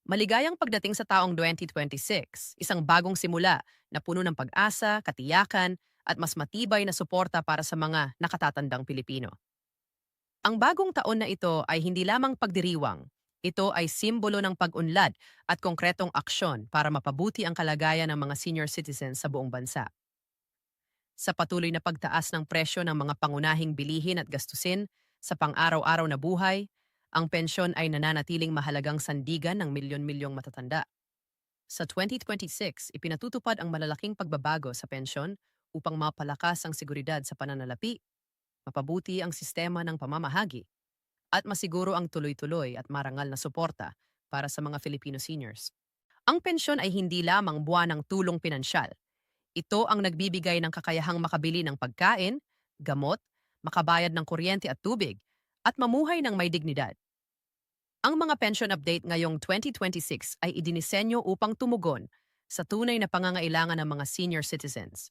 Maligayang pagdating sa taong 2026, isang bagong simula na puno ng pag-asa, katiyakan, at mas matibay na suporta para sa mga nakatatandang Pilipino. Ang bagong taon na ito ay hindi lamang pagdiriwang. Ito ay simbolo ng pag-unlad at konkretong aksyon para mapabuti ang kalagayan ng mga senior citizens sa buong bansa. Sa patuloy na pagtaas ng presyo ng mga pangunahing bilihin at gastusin sa pang-araw-araw na buhay, ang pensyon ay nananatiling mahalagang sandigan ng milyon-milyong matatanda. Sa 2026, ipinatutupad ang malalaking pagbabago sa pensyon upang mapalakas ang seguridad sa pananalapi, mapabuti ang sistema ng pamamahagi, at masiguro ang tuloy-tuloy at marangal na suporta para sa mga Filipino seniors. Ang pensyon ay hindi lamang buwanang tulong pinansyal. Ito ang nagbibigay ng kakayahang makabili ng pagkain, gamot, makabayad ng kuryente at tubig, at mamuhay ng may dignidad. Ang mga pension update ngayong 2026 ay idinisenyo upang tumugon sa tunay na pangangailangan ng mga senior citizens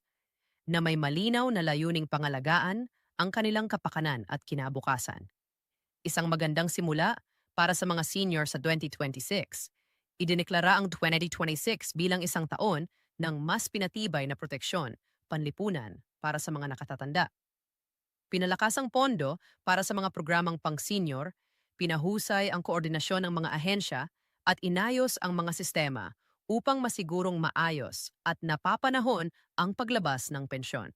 na may malinaw na layuning pangalagaan ang kanilang kapakanan at kinabukasan. Isang magandang simula para sa mga senior sa 2026. Idineklara ang 2026 bilang isang taon ng mas pinatibay na proteksyon, panlipunan para sa mga nakatatanda. Pinalakas ang pondo para sa mga programang pang-senior, pinahusay ang koordinasyon ng mga ahensya at inayos ang mga sistema upang masigurong maayos at napapanahon ang paglabas ng pensyon.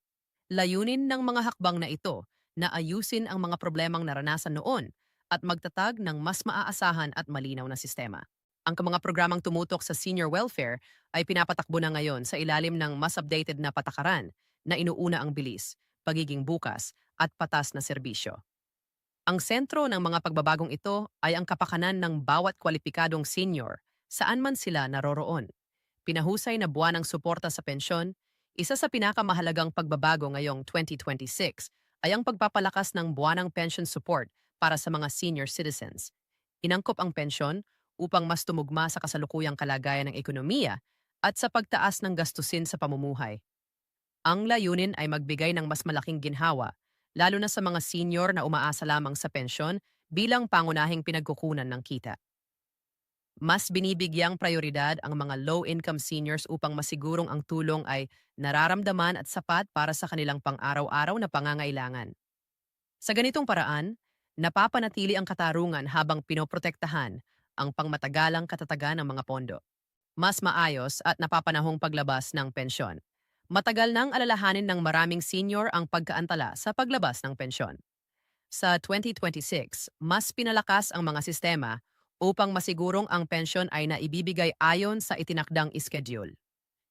Layunin ng mga hakbang na ito na ayusin ang mga problemang naranasan noon at magtatag ng mas maaasahan at malinaw na sistema. Ang mga programang tumutok sa senior welfare ay pinapatakbo na ngayon sa ilalim ng mas updated na patakaran na inuuna ang bilis, pagiging bukas, at patas na serbisyo. Ang sentro ng mga pagbabagong ito ay ang kapakanan ng bawat kwalipikadong senior saan man sila naroroon. Pinahusay na buwan ng suporta sa pensyon, isa sa pinakamahalagang pagbabago ngayong 2026 ay ang pagpapalakas ng buwanang pension support para sa mga senior citizens. Inangkop ang pensyon upang mas tumugma sa kasalukuyang kalagayan ng ekonomiya at sa pagtaas ng gastusin sa pamumuhay. Ang layunin ay magbigay ng mas malaking ginhawa, lalo na sa mga senior na umaasa lamang sa pensyon bilang pangunahing pinagkukunan ng kita. Mas binibigyang prioridad ang mga low-income seniors upang masigurong ang tulong ay nararamdaman at sapat para sa kanilang pang-araw-araw na pangangailangan. Sa ganitong paraan, napapanatili ang katarungan habang pinoprotektahan ang pangmatagalang katatagan ng mga pondo. Mas maayos at napapanahong paglabas ng pensyon. Matagal nang alalahanin ng maraming senior ang pagkaantala sa paglabas ng pensyon. Sa 2026, mas pinalakas ang mga sistema upang masigurong ang pensyon ay naibibigay ayon sa itinakdang schedule.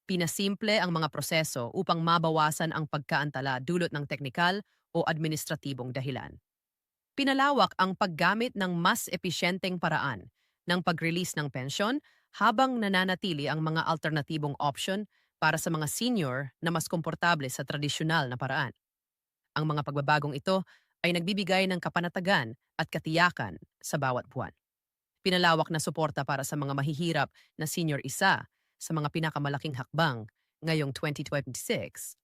Pinasimple ang mga proseso upang mabawasan ang pagkaantala dulot ng teknikal o administratibong dahilan. Pinalawak ang paggamit ng mas episyenteng paraan ng pag-release ng pensyon habang nananatili ang mga alternatibong option para sa mga senior na mas komportable sa tradisyonal na paraan. Ang mga pagbabagong ito ay nagbibigay ng kapanatagan at katiyakan sa bawat buwan. Pinalawak na suporta para sa mga mahihirap na senior isa sa mga pinakamalaking hakbang ngayong 2026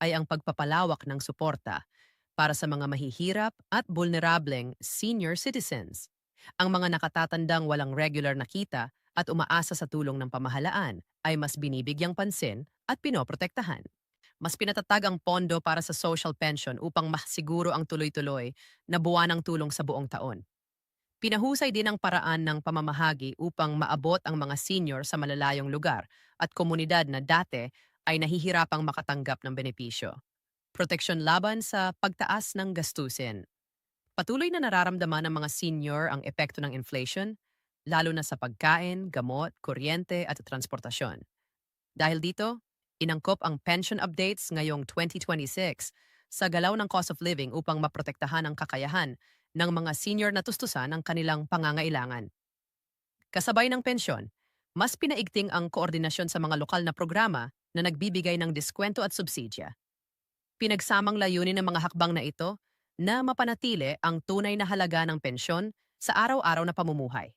ay ang pagpapalawak ng suporta para sa mga mahihirap at vulnerableng senior citizens. Ang mga nakatatandang walang regular na kita at umaasa sa tulong ng pamahalaan ay mas binibigyang pansin at pinoprotektahan. Mas pinatatag ang pondo para sa social pension upang masiguro ang tuloy-tuloy na buwanang tulong sa buong taon. Pinahusay din ang paraan ng pamamahagi upang maabot ang mga senior sa malalayong lugar at komunidad na dati ay nahihirapang makatanggap ng benepisyo. Proteksyon laban sa pagtaas ng gastusin. Patuloy na nararamdaman ng mga senior ang epekto ng inflation, lalo na sa pagkain, gamot, kuryente at transportasyon. Dahil dito, inangkop ang pension updates ngayong 2026 sa galaw ng cost of living upang maprotektahan ang kakayahan ng mga senior na tustusan ang kanilang pangangailangan. Kasabay ng pensyon, mas pinaigting ang koordinasyon sa mga lokal na programa na nagbibigay ng diskwento at subsidya. Pinagsamang layunin ng mga hakbang na ito na mapanatili ang tunay na halaga ng pensyon sa araw-araw na pamumuhay.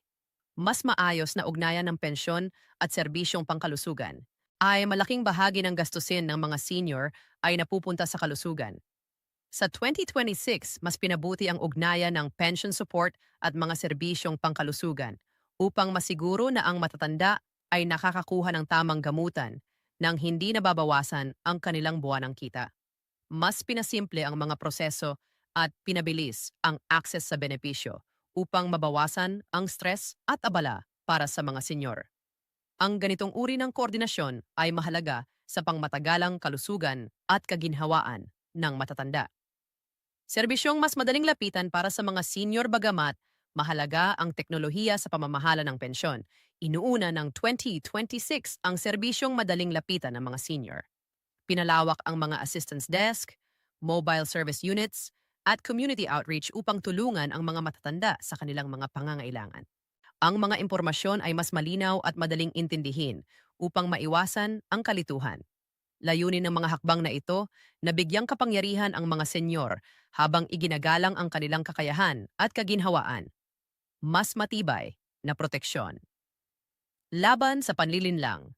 Mas maayos na ugnayan ng pensyon at serbisyong pangkalusugan ay malaking bahagi ng gastusin ng mga senior ay napupunta sa kalusugan. Sa 2026, mas pinabuti ang ugnayan ng pension support at mga serbisyong pangkalusugan upang masiguro na ang matatanda ay nakakakuha ng tamang gamutan nang hindi nababawasan ang kanilang buwanang kita. Mas pinasimple ang mga proseso at pinabilis ang access sa benepisyo upang mabawasan ang stress at abala para sa mga senyor. Ang ganitong uri ng koordinasyon ay mahalaga sa pangmatagalang kalusugan at kaginhawaan ng matatanda. Serbisyong mas madaling lapitan para sa mga senior bagamat mahalaga ang teknolohiya sa pamamahala ng pensyon. Inuuna ng 2026 ang serbisyong madaling lapitan ng mga senior. Pinalawak ang mga assistance desk, mobile service units, at community outreach upang tulungan ang mga matatanda sa kanilang mga pangangailangan. Ang mga impormasyon ay mas malinaw at madaling intindihin upang maiwasan ang kalituhan. Layunin ng mga hakbang na ito na bigyang kapangyarihan ang mga senyor habang iginagalang ang kanilang kakayahan at kaginhawaan. Mas matibay na proteksyon. Laban sa panlilinlang.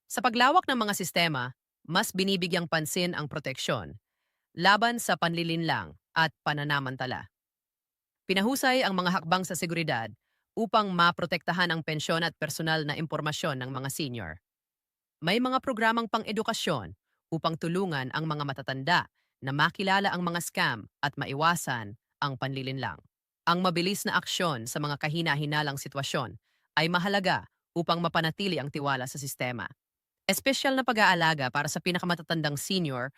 Sa paglawak ng mga sistema, mas binibigyang pansin ang proteksyon laban sa panlilinlang at pananamantala. Pinahusay ang mga hakbang sa seguridad upang maprotektahan ang pensyon at personal na impormasyon ng mga senior. May mga programang pang-edukasyon upang tulungan ang mga matatanda na makilala ang mga scam at maiwasan ang panlilinlang. Ang mabilis na aksyon sa mga kahina-hinalang sitwasyon ay mahalaga upang mapanatili ang tiwala sa sistema. Espesyal na pag-aalaga para sa pinakamatatandang senior,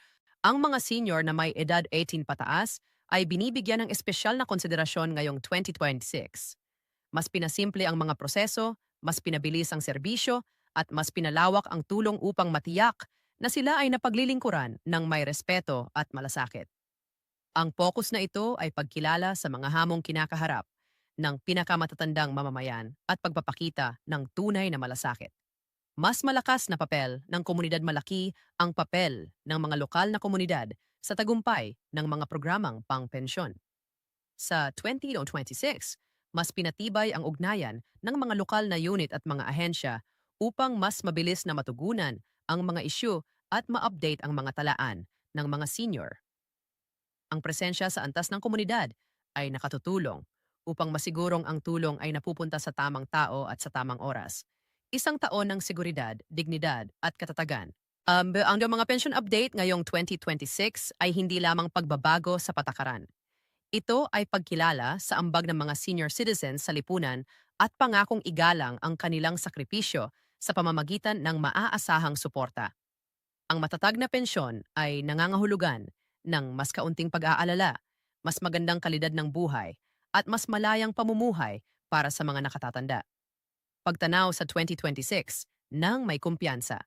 ang mga senior na may edad 18 pataas ay binibigyan ng espesyal na konsiderasyon ngayong 2026. Mas pinasimple ang mga proseso, mas pinabilis ang serbisyo, at mas pinalawak ang tulong upang matiyak na sila ay napaglilingkuran ng may respeto at malasakit. Ang focus na ito ay pagkilala sa mga hamong kinakaharap ng pinakamatatandang mamamayan at pagpapakita ng tunay na malasakit. Mas malakas na papel ng komunidad malaki ang papel ng mga lokal na komunidad sa tagumpay ng mga programang pangpensyon. Sa 2026, mas pinatibay ang ugnayan ng mga lokal na unit at mga ahensya upang mas mabilis na matugunan ang mga isyu at ma-update ang mga talaan ng mga senior. Ang presensya sa antas ng komunidad ay nakatutulong upang masigurong ang tulong ay napupunta sa tamang tao at sa tamang oras. Isang taon ng seguridad, dignidad at katatagan. Ang mga pension update ngayong 2026 ay hindi lamang pagbabago sa patakaran. Ito ay pagkilala sa ambag ng mga senior citizens sa lipunan at pangakong igalang ang kanilang sakripisyo sa pamamagitan ng maaasahang suporta. Ang matatag na pensyon ay nangangahulugan ng mas kaunting pag-aalala, mas magandang kalidad ng buhay, at mas malayang pamumuhay para sa mga nakatatanda. Pagtanaw sa 2026 nang may kumpiyansa.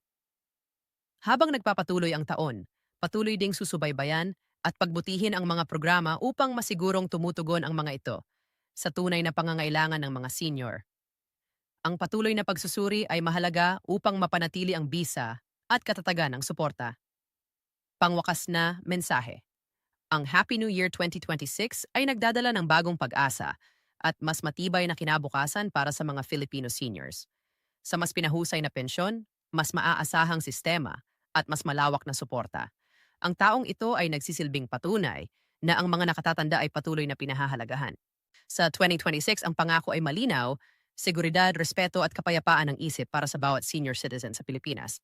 Habang nagpapatuloy ang taon, patuloy ding susubaybayan at pagbutihin ang mga programa upang masigurong tumutugon ang mga ito sa tunay na pangangailangan ng mga senior. Ang patuloy na pagsusuri ay mahalaga upang mapanatili ang bisa at katatagan ng suporta. Pangwakas na mensahe. Ang Happy New Year 2026 ay nagdadala ng bagong pag-asa at mas matibay na kinabukasan para sa mga Filipino seniors. Sa mas pinahusay na pensyon, mas maaasahang sistema at mas malawak na suporta. Ang taong ito ay nagsisilbing patunay na ang mga nakatatanda ay patuloy na pinahahalagahan. Sa 2026, ang pangako ay malinaw, seguridad, respeto at kapayapaan ng isip para sa bawat senior citizen sa Pilipinas.